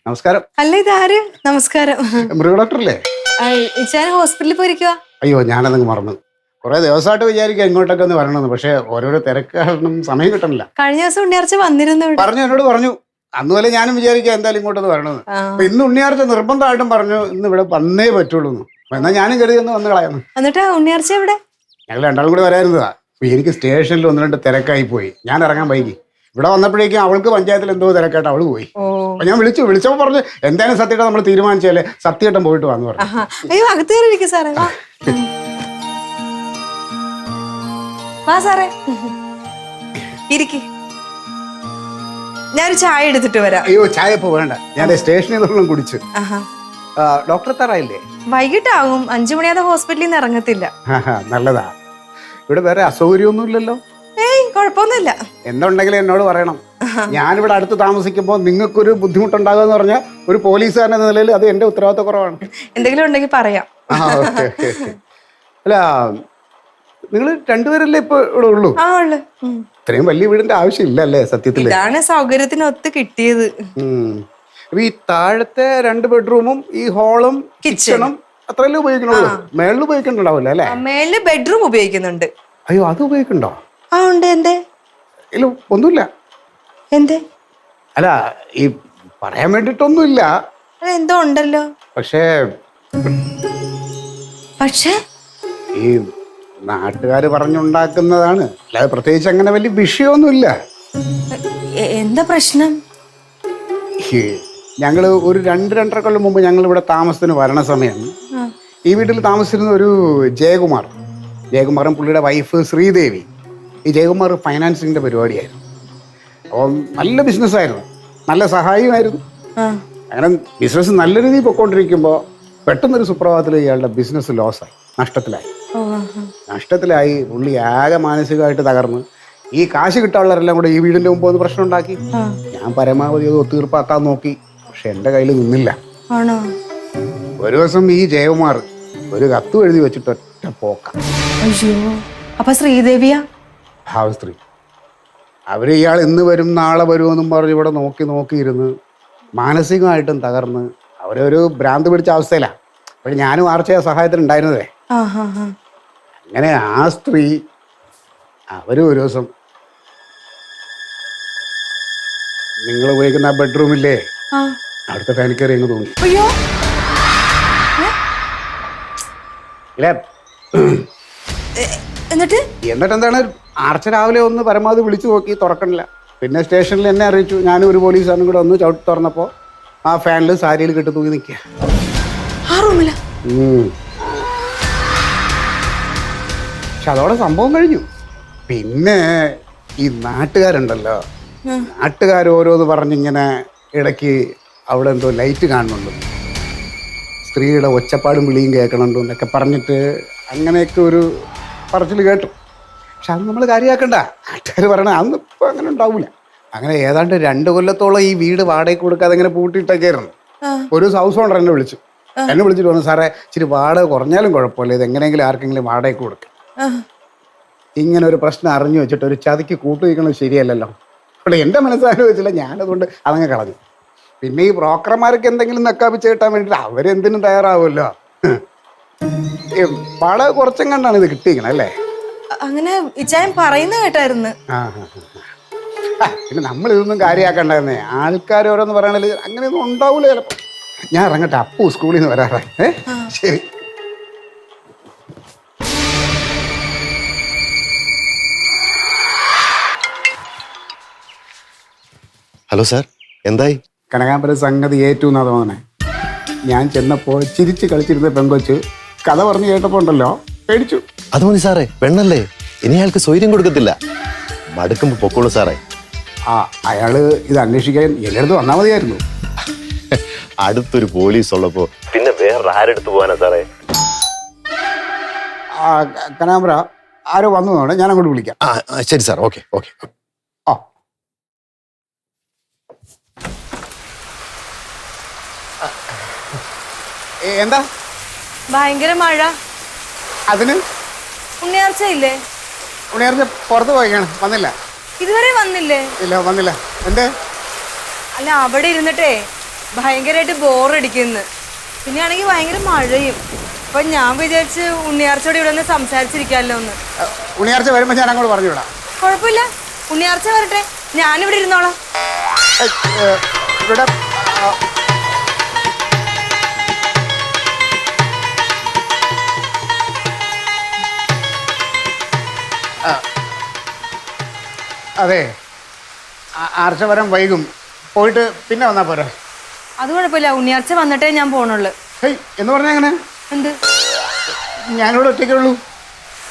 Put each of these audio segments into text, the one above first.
നമസ്കാരം. അല്ല ഇതാര്? നമസ്കാരം. മൃഗഡോക്ടറല്ലേ? ഞാൻ ഹോസ്പിറ്റലിൽ പോയിരിക്കുക. അയ്യോ, ഞാനതങ്ങ് മറന്നു. കുറെ ദിവസമായിട്ട് വിചാരിക്കുക ഇങ്ങോട്ടൊക്കെ ഒന്ന് വരണമെന്ന്. പക്ഷെ ഓരോരോ തിരക്ക് കാരണം സമയം കിട്ടണില്ല. കഴിഞ്ഞ ദിവസം ഉണ്ണിയാർച്ച വന്നിരുന്നു ഇവിടെ. എന്നോട് പറഞ്ഞു. അന്നുപോലെ ഞാനും വിചാരിക്കുക എന്തായാലും ഇങ്ങോട്ടൊന്ന് വരണമെന്ന്. അപ്പൊ ഇന്ന് ഉണ്ണിയാർച്ച നിർബന്ധമായിട്ടും പറഞ്ഞു ഇന്ന് ഇവിടെ വന്നേ പറ്റുള്ളൂ. എന്നാൽ ഞാനും കരുതി ഒന്ന് വന്ന് കളയുന്നു. എന്നിട്ട് ഉണ്ണിയാർച്ച എവിടെ? ഞങ്ങൾ രണ്ടാളും കൂടി വരായിരുന്നതാ. അപ്പൊ എനിക്ക് സ്റ്റേഷനിൽ ഒന്ന് രണ്ട് തിരക്കായി പോയി. ഞാൻ ഇറങ്ങാൻ വൈകി. ഇവിടെ വന്നപ്പോഴേക്കും അവൾക്ക് പഞ്ചായത്തിൽ എന്തോ തിരക്കായിട്ട് അവള് പോയി. അപ്പൊ ഞാൻ വിളിച്ചപ്പോ പറഞ്ഞു എന്തായാലും സത്യമായിട്ട് നമ്മൾ തീരുമാനിച്ചാലേ സത്യമായിട്ടും പോയിട്ട് വന്നു പറഞ്ഞു. അയ്യോ അകത്ത് കയറിയിരിക്കും സാറേ. വാ സാറേ ഇരിക്ക്. ഞാനൊരു ചായ എടുത്തിട്ട് വരാം. അയ്യോ ചായ ഇപ്പൊ വേണ്ട, ഞാൻ സ്റ്റേഷനിൽ നിന്നും കുടിച്ചു. ഡോക്ടർ എത്താറായില്ലേ? വൈകിട്ടാകും. 5 മണിയാതെ ഹോസ്പിറ്റലിൽ നിന്ന് ഇറങ്ങത്തില്ല. നല്ലതാ. ഇവിടെ വേറെ അസൗകര്യമൊന്നും ഇല്ലല്ലോ? ഏയ് കുഴപ്പമൊന്നുമില്ല. എന്തുണ്ടെങ്കിലും എന്നോട് പറയണം. ഞാനിവിടെ അടുത്ത് താമസിക്കുമ്പോൾ നിങ്ങൾക്കൊരു ബുദ്ധിമുട്ടുണ്ടാകുക എന്ന് പറഞ്ഞാൽ ഒരു പോലീസുകാരൻ എന്ന നിലയിൽ അത് എന്റെ ഉത്തരവാദിത്ത കുറവാണ്. എന്തെങ്കിലും ഉണ്ടെങ്കിൽ പറയാം. അല്ല നിങ്ങൾ രണ്ടുപേരല്ലേ ഇപ്പൊ ഇവിടെ ഉള്ളൂ? ഇത്രയും വലിയ വീടിന്റെ ആവശ്യമില്ല അല്ലേ സത്യത്തിൽ? ഇതാണ് സൗകര്യത്തിനൊത്ത് കിട്ടിയത്. ഈ താഴത്തെ 2 ബെഡ്റൂമും ഈ ഹാളും കിച്ചണും അത്രയല്ലേ ഉപയോഗിക്കണുള്ളൂ? മേളിൽ ഉപയോഗിക്കണ്ടാവില്ല അല്ലേ? മേളില് ബെഡ്റൂം ഉപയോഗിക്കുന്നുണ്ട്. അയ്യോ അത് ഉപയോഗിക്കണ്ടോ? ആ ഉണ്ട്. എന്തേ? ഇല്ല ഒന്നുമില്ല. എന്തേ? അല്ല ഈ പറയാൻ വേണ്ടിട്ടൊന്നുമില്ല. എന്തോ ഉണ്ടല്ലോ. പക്ഷേ ഈ നാട്ടുകാര് പറഞ്ഞുണ്ടാക്കുന്നതാണ്. അല്ലാതെ പ്രത്യേകിച്ച് അങ്ങനെ വലിയ വിഷയമൊന്നുമില്ല. എന്താ പ്രശ്നം? ഞങ്ങള് ഒരു 2-2.5 കൊല്ലം മുമ്പ് ഞങ്ങൾ ഇവിടെ താമസത്തിന് വരണ സമയം ഈ വീട്ടിൽ താമസിച്ചിരുന്ന ഒരു ജയകുമാറും പുള്ളിയുടെ വൈഫ് ശ്രീദേവി. ഈ ജയകുമാർ ഫൈനാൻസിങ്ങിന്റെ പരിപാടിയായിരുന്നു. അപ്പം നല്ല ബിസിനസ്സായിരുന്നു, നല്ല സഹായമായിരുന്നു. അങ്ങനെ ബിസിനസ് നല്ല രീതിയിൽ പൊയ്ക്കൊണ്ടിരിക്കുമ്പോൾ പെട്ടെന്നൊരു സുപ്രഭാതത്തിൽ ഇയാളുടെ ബിസിനസ് ലോസായി, നഷ്ടത്തിലായി. പുള്ളി ആകെ മാനസികമായിട്ട് തകർന്ന് ഈ കാശ് കിട്ടാനുള്ളവരെല്ലാം കൂടെ ഈ വീടിന്റെ മുമ്പ് ഒന്ന് പ്രശ്നം ഉണ്ടാക്കി. ഞാൻ പരമാവധി അത് ഒത്തീർപ്പാക്കാൻ നോക്കി. പക്ഷെ എന്റെ കയ്യിൽ നിന്നില്ല. ഒരു ദിവസം ഈ ജയകുമാർ ഒരു കത്ത് എഴുതി വെച്ചിട്ട് ഒറ്റ പോക്ക. അപ്പൊ ശ്രീദേവിയാ ഭാവസ്ത്രീ. അവര് ഇയാൾ ഇന്ന് വരും നാളെ വരുമെന്നും പറഞ്ഞ് ഇവിടെ നോക്കിയിരുന്ന് മാനസികമായിട്ടും തകർന്ന് അവരൊരു ഭ്രാന്ത് പിടിച്ച അവസ്ഥയിലാണ്. അപ്പോൾ ഞാനും ആർച്ചയ സഹായത്തിന് ഉണ്ടായിരുന്നതേ. അങ്ങനെ ആ സ്ത്രീ അവര് ഒരു ദിവസം നിങ്ങൾ ഉപയോഗിക്കുന്ന ആ ബെഡ്റൂമില്ലേ, അവിടുത്തെ ഫാനിൽ കയറി അങ്ങ് തോന്നി. എന്നിട്ട് എന്താണ് ആർച്ച രാവിലെ ഒന്ന് പരമാവധി വിളിച്ചു നോക്കി, തുറക്കണില്ല. പിന്നെ സ്റ്റേഷനിൽ എന്നെ അറിയിച്ചു. ഞാനും ഒരു പോലീസുകാരനും കൂടെ ഒന്ന് ചവിട്ടി തുറന്നപ്പോൾ ആ ഫാനിൽ സാരിയിൽ കെട്ടി തൂങ്ങി നിൽക്കുക. പക്ഷെ അതോടെ സംഭവം കഴിഞ്ഞു. പിന്നെ ഈ നാട്ടുകാരുണ്ടല്ലോ, നാട്ടുകാരോരോന്ന് പറഞ്ഞിങ്ങനെ ഇടയ്ക്ക് അവിടെ എന്തോ ലൈറ്റ് കാണുന്നുണ്ട്, സ്ത്രീയുടെ ഒച്ചപ്പാടും വിളിയും കേൾക്കണുണ്ട് എന്നൊക്കെ പറഞ്ഞിട്ട് അങ്ങനെയൊക്കെ ഒരു പറച്ചിൽ കേട്ടു. പക്ഷെ അത് നമ്മൾ കാര്യമാക്കണ്ട. നാട്ടുകാർ പറയണ അന്നിപ്പോൾ അങ്ങനെ ഉണ്ടാവില്ല. അങ്ങനെ ഏതാണ്ട് 2 കൊല്ലത്തോളം ഈ വീട് വാടകയ്ക്ക് കൊടുക്കാതെ ഇങ്ങനെ പൂട്ടിയിട്ടൊക്കെയായിരുന്നു. ഒരു ഹൗസ് ഓണർ എന്നെ വിളിച്ചിട്ട് പറഞ്ഞു, സാറേ ഇച്ചിരി വാടക കുറഞ്ഞാലും കുഴപ്പമില്ല, ഇത് എങ്ങനെയെങ്കിലും ആർക്കെങ്കിലും വാടകയ്ക്ക് കൊടുക്കും. ഇങ്ങനെ ഒരു പ്രശ്നം അറിഞ്ഞു വെച്ചിട്ട് ഒരു ചതിക്ക് കൂട്ടുവയ്ക്കണത് ശരിയല്ലല്ലോ. അവിടെ എൻ്റെ മനസ്സാലോചിച്ചില്ല. ഞാനതുകൊണ്ട് അതങ്ങ് കളഞ്ഞു. പിന്നെ ഈ ബ്രോക്കർമാർക്ക് എന്തെങ്കിലും നക്കാപ്പിച്ച് കിട്ടാൻ വേണ്ടിയിട്ട് അവരെന്തിനും തയ്യാറാവുമല്ലോ. വാടക കുറച്ചും കണ്ടാണ് ഇത് കിട്ടിയിരിക്കണം അല്ലേ? അങ്ങനെ ഇച്ചായൻ പറയുന്ന കേട്ടായിരുന്നു. പിന്നെ നമ്മൾ ഇതൊന്നും കാര്യമാക്കണ്ടായിരുന്നേ. ആൾക്കാർ ഓരോന്ന് പറയണത് അങ്ങനെയൊന്നും ഉണ്ടാവൂല ചിലപ്പോ. ഞാൻ ഇറങ്ങട്ടെ, അപ്പു സ്കൂളിൽ നിന്ന് വരാറായി. ശരി. ഹലോ സാർ, എന്തായി? കനകാമ്പര സംഗതി ഏറ്റു എന്നാ തോന്നണേ. ഞാൻ ചെന്നപ്പോൾ ചിരിച്ച് കളിച്ചിരുന്ന പെങ്കൊച്ച് കഥ പറഞ്ഞു കേട്ടപ്പോ ഉണ്ടല്ലോ പേടിച്ചു. അത് മതി സാറേ, പെണ്ണല്ലേ, ഇനി അയാൾക്ക് സ്വൈര്യം കൊടുക്കത്തില്ല. മടുക്കുമ്പോ പൊക്കോളൂ സാറേ. അയാള് ഇത് അന്വേഷിക്കാൻ എല്ലടുത്ത് വന്നാൽ മതിയായിരുന്നു. അടുത്തൊരു പോലീസ് ഉള്ളപ്പോ പിന്നെ വേറെ ആരെടുത്ത് പോകാനാ സാറേ? കനാമ്പര ആരോ വന്നു തോന്നണേ, ഞാൻ അങ്ങോട്ട് വിളിക്കാം. ശരി സാർ, ഓക്കെ. എന്താ ഭയങ്കര മഴ. അതിന് ഉണ്ണിയാർച്ച ഇല്ലേ? ഉണ്ണിയാർച്ച പുറത്ത് പോയിക്കാണ്, വന്നില്ല. ഇതുവരെ വന്നില്ലേ? ഇല്ല വന്നില്ല. എന്തേ? അല്ല അവിടെ ഇരുന്നിട്ടേ ഭയങ്കരമായിട്ട് ബോറടിക്കുന്നു. പിന്നെ ആണെങ്കിൽ ഭയങ്കര മഴയും. അപ്പൊ ഞാൻ വിചാരിച്ച് ഉണ്ണിയാർച്ചയോട് ഇവിടെ ഒന്ന് സംസാരിച്ചിരിക്കാമല്ലോ ഒന്ന്. ഉണ്ണിയാർച്ച വരുമ്പോൾ ഞാൻ അങ്ങോട്ട് പറഞ്ഞു വിടാം. കുഴപ്പമില്ല, ഉണ്ണിയാർച്ച വരട്ടെ, ഞാനിവിടെ ഇരുന്നോളാം. ഇവിടെ അതെ, ആർച്ച വരാൻ വൈകും. പോയിട്ട് പിന്നെ വന്നാ പോരാ. അത് കുഴപ്പമില്ല, ഉണ്ണിയാർച്ച വന്നിട്ടേ ഞാൻ പോണുള്ളു. ഹേയ് എന്ന് പറഞ്ഞാ എങ്ങനെ? എന്ത്? ഞാനിവിടെ ഒറ്റയ്ക്കുള്ളൂ.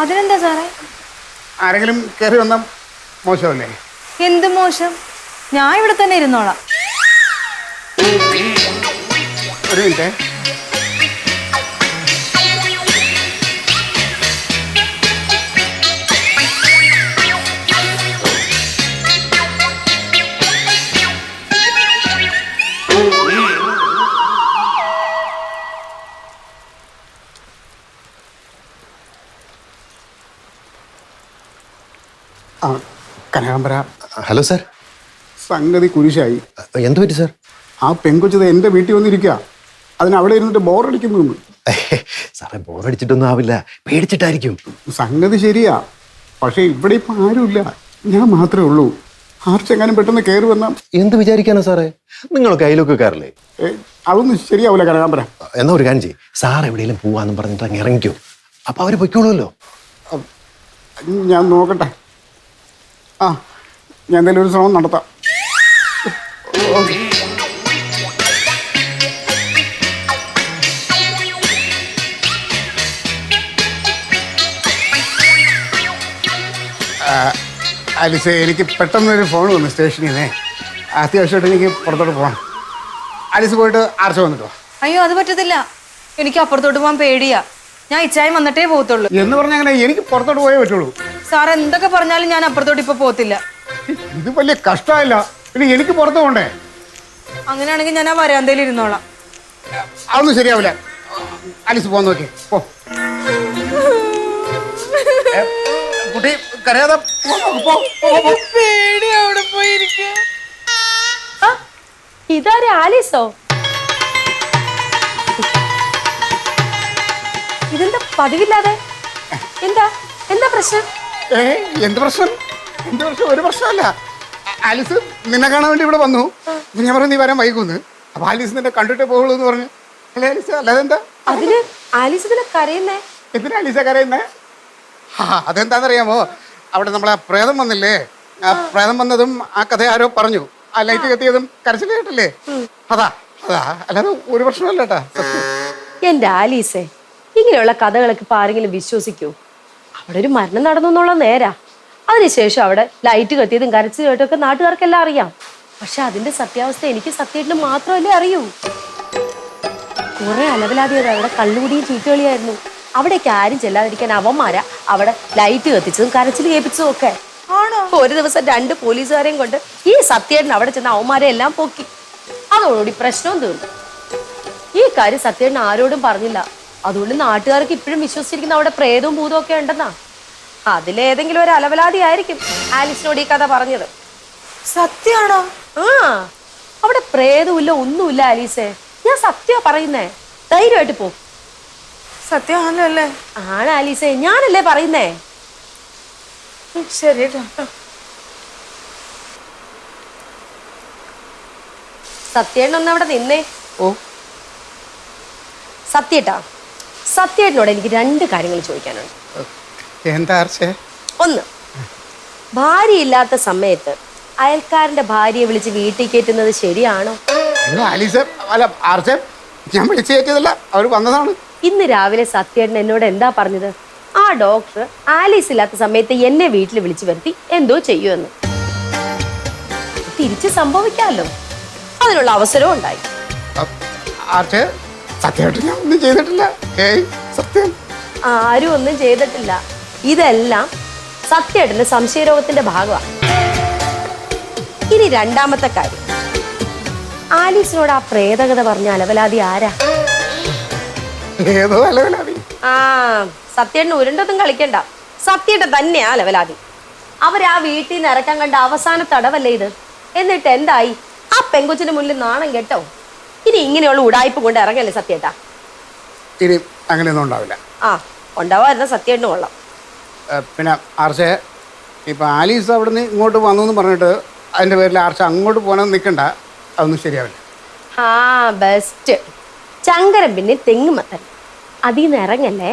അതിനെന്താ സാറേ? ആരെങ്കിലും കയറി വന്നാൽ മോശമല്ലേ? എന്ത് മോശം? ഞാൻ ഇവിടെ തന്നെ ഇരുന്നോളാം. ഒരു മിനിറ്റ്. ആ കനകാംബര. Hello sir. സംഗതി കുരിശായി. എന്ത് പറ്റി സാർ? ആ പെൺകൊച്ചത് എൻ്റെ വീട്ടിൽ വന്നിരിക്കുക. അതിനവിടെ ഇരുന്നിട്ട് ബോറടിക്കുന്നു. സാറേ, ബോറടിച്ചിട്ടൊന്നും ആവില്ല, പേടിച്ചിട്ടായിരിക്കും. സംഗതി ശരിയാ, പക്ഷെ ഇവിടെ ഇപ്പം ആരുമില്ല, ഞാൻ മാത്രമേ ഉള്ളൂ. ആർച്ചെങ്ങാനും പെട്ടെന്ന് കയറി വന്നാൽ എന്ത് വിചാരിക്കാനാ സാറേ? നിങ്ങളൊക്കെ അയലൊക്കെക്കാരല്ലേ? അതൊന്നും ശരിയാവില്ല കനകാംബര. എന്നാ ഒരു കാര്യം ചെയ്യും, സാർ എവിടെയെങ്കിലും പോവാന്നും പറഞ്ഞിട്ട് അങ്ങ് ഇറങ്ങിക്കോ. അപ്പൊ അവര് പൊയ്ക്കോളൂല്ലോ. ഞാൻ നോക്കട്ടെ. ആ, ഞാൻ എന്തെങ്കിലും ഒരു ശ്രമം നടത്താം. ആലിസേ, എനിക്ക് പെട്ടെന്നൊരു ഫോൺ വന്നു സ്റ്റേഷനിൽ നിന്നേ. അത്യാവശ്യമായിട്ട് എനിക്ക് പുറത്തോട്ട് പോകാം. ആലിസ് പോയിട്ട് ആർച്ച വന്നിട്ടോ? അയ്യോ, അത് പറ്റത്തില്ല, എനിക്ക് അപ്പുറത്തോട്ട് പോകാൻ പേടിയാ. ഞാൻ ഇച്ചായം വന്നിട്ടേ പോകത്തുള്ളൂ. എന്ന് പറഞ്ഞാൽ അങ്ങനെ എനിക്ക് പുറത്തോട്ട് പോയേ പറ്റുള്ളൂ. സാർ എന്തൊക്കെ പറഞ്ഞാലും ഞാൻ അപ്പുറത്തോട്ട് ഇപ്പൊ പോകത്തില്ല. ഇത് വലിയ കഷ്ടമല്ല, പിന്നെ എനിക്ക് പുറത്ത് പോകണ്ടേ? അങ്ങനെയാണെങ്കിൽ ഞാൻ ആ വരാന്തയിൽ ഇരുന്നോളാം. അതൊന്നും ശരിയാവില്ല. ആലിസ് പോകാൻ നോക്കി പോ. കുട്ടി കരയാതെ പേടി അവിടെ പോയിരിക്കുക. ഇതാരെ, ആലീസോ? ഇതെന്താ പതിവില്ലാതെ? എന്താ എന്താ പ്രശ്നം? എന്ത് പ്രശ്നം? എന്ത് പ്രശ്നം? ഒരു പ്രശ്നമല്ല. ആലിസ് നിന്നെ കാണാൻ വേണ്ടി ഇവിടെ വന്നു. ഞാൻ പറഞ്ഞു നീ വരാൻ വൈകുന്ന്. അപ്പൊ ആലിസ് നിന്നെ കണ്ടിട്ടേ പോകുള്ളൂ എന്ന് പറഞ്ഞു. അല്ലേ ആലിസ്? അല്ലാതെ എന്താ? അതിന് ആലീസ് ഇതിനെ കരയുന്നേ? എന്തിനാ ആലിസ കരയുന്നേ? അതെന്താണെന്നറിയാമോ? അവിടെ നമ്മളെ പ്രേതം വന്നില്ലേ? ആ പ്രേതം വന്നതും ആ കഥ ആരോ പറഞ്ഞു. ആ ലൈറ്റ് കത്തിയതും കരച്ചിൽ കേട്ടില്ലേ? അതാ അതാ, അല്ലാതെ ഒരു പ്രശ്നമല്ല കേട്ടാ. എന്റെ ആലീസേ, ഇങ്ങനെയുള്ള കഥകളൊക്കെ ഇപ്പൊ ആരെങ്കിലും വിശ്വസിക്കൂ? അവിടെ ഒരു മരണം നടന്നു എന്നുള്ള നേരാ. അതിനുശേഷം അവിടെ ലൈറ്റ് കത്തിയതും കരച്ചിൽ കേട്ടൊക്കെ നാട്ടുകാർക്കെല്ലാം അറിയാം. പക്ഷെ അതിന്റെ സത്യാവസ്ഥ എനിക്ക് സത്യേട്ടന് മാത്രമല്ലേ അറിയൂ. കുറെ അലവലാതിയത് അവിടെ കള്ളുകൂടിയും ചീട്ടുകളിയായിരുന്നു. അവിടേക്ക് ആരും ചെല്ലാതിരിക്കാൻ അവന്മാരാ അവിടെ ലൈറ്റ് കത്തിച്ചതും കരച്ചിൽ കേൾപ്പിച്ചതും ഒക്കെ. ഒരു ദിവസം 2 പോലീസുകാരെയും കൊണ്ട് ഈ സത്യേട്ടൻ അവിടെ ചെന്ന അവന്മാരെ എല്ലാം പൊക്കി. അതോടുകൂടി പ്രശ്നവും തീർന്നു. ഈ കാര്യം സത്യേട്ടൻ ആരോടും പറഞ്ഞില്ല. അതുകൊണ്ട് നാട്ടുകാർക്ക് ഇപ്പോഴും വിശ്വസിച്ചിരിക്കുന്ന അവിടെ പ്രേതവും ഭൂതവും ഒക്കെ ഉണ്ടെന്നാ. അതിലേതെങ്കിലും ഒരു അലവലാതി ആയിരിക്കും ആലിസിനോട് ഈ കഥ പറഞ്ഞത്. സത്യാണോ? ആ, അവിടെ പ്രേതമില്ല, ഒന്നുമില്ല ആലീസേ. ഞാൻ സത്യം പറയുന്നേ, ധൈര്യമായിട്ട് പോ. സത്യമാണല്ലോ അല്ലേ? ആണ് ആലീസേ, ഞാനല്ലേ പറയുന്നേ. ശരി. സത്യേട്ടനൊന്ന് അവിടെ നിന്നേ. ഓ, സത്യേട്ടാ, സത്യേട്ടനോട് എനിക്ക് 2 കാര്യങ്ങൾ ചോദിക്കാനുണ്ട്. എന്താ ആർച്ചേ? ഒന്ന്, ഭാര്യയില്ലാത്ത സമയത്ത് അയൽക്കാരന്റെ ഭാര്യയെ വിളിച്ച് വീട്ടിൽ കയറ്റുന്നത് ശരിയാണോ? ആലിസ് അല്ല ആർച്ചേ, ഞാൻ വിളിച്ചു കയറ്റിയതല്ല, അവർ വന്നതാണ്. ഇന്ന് രാവിലെ സത്യേട്ടൻ എന്നോട് എന്താ പറഞ്ഞത്? ആ ഡോക്ടർ ആലീസ് ഇല്ലാത്ത സമയത്ത് എന്നെ വീട്ടിൽ വിളിച്ചു വരുത്തി എന്തോ ചെയ്യുമെന്ന്. തിരിച്ച് സംഭവിക്കാമല്ലോ, അതിനുള്ള അവസരവും ഉണ്ടായി. ആർച്ചേ, സത്യമായിട്ട് ഞാൻ ഒന്നും ചെയ്തിട്ടില്ല. സത്യം, ആരും ഒന്നും ചെയ്തിട്ടില്ല. ഇതെല്ലാം സത്യേട്ടന്റെ സംശയരോഗത്തിന്റെ ഭാഗമാണ്. ഇനി 2ാമത്തെ കാര്യം, ആലീസിനോട് ആ പ്രേതകഥ പറഞ്ഞ അലവലാതി ആരാ? ഏതോ അലവലാതി. ആ, സത്യേട്ടന് ഉരുണ്ടൊന്നും കളിക്കണ്ട, സത്യേട്ടൻ തന്നെയാ അലവലാതി. അവരാ വീട്ടിൽ നിന്ന് ഇറക്കാൻ കണ്ട അവസാന തടവല്ലേ ഇത്? എന്നിട്ട് എന്തായി? ആ പെങ്കൊച്ചിന്റെ മുന്നിൽ നാണം കേട്ടോ? ഇനി ഇങ്ങനെയുള്ള ഉടായ്പ കൊണ്ട് ഇറങ്ങല്ലേ സത്യേട്ടാ. ഇനി അങ്ങനെയൊന്നും ഉണ്ടാവില്ല. ആ ഉണ്ടാവാതിരുന്ന സത്യേട്ടന് കൊള്ളാം. പിന്നെ ആർച്ച ഇപ്പം ആലീസ് അവിടെ നിന്ന് ഇങ്ങോട്ട് വന്നു എന്ന് പറഞ്ഞിട്ട് അതിൻ്റെ പേരിൽ ആർച്ച അങ്ങോട്ട് പോകാൻ നിൽക്കണ്ട, അതൊന്നും ശരിയാവില്ല. ആ ബെസ്റ്റ്. ചങ്കരം പിന്നെ തെങ്ങുമത്തൻ അതിൽ നിന്ന് ഇറങ്ങല്ലേ.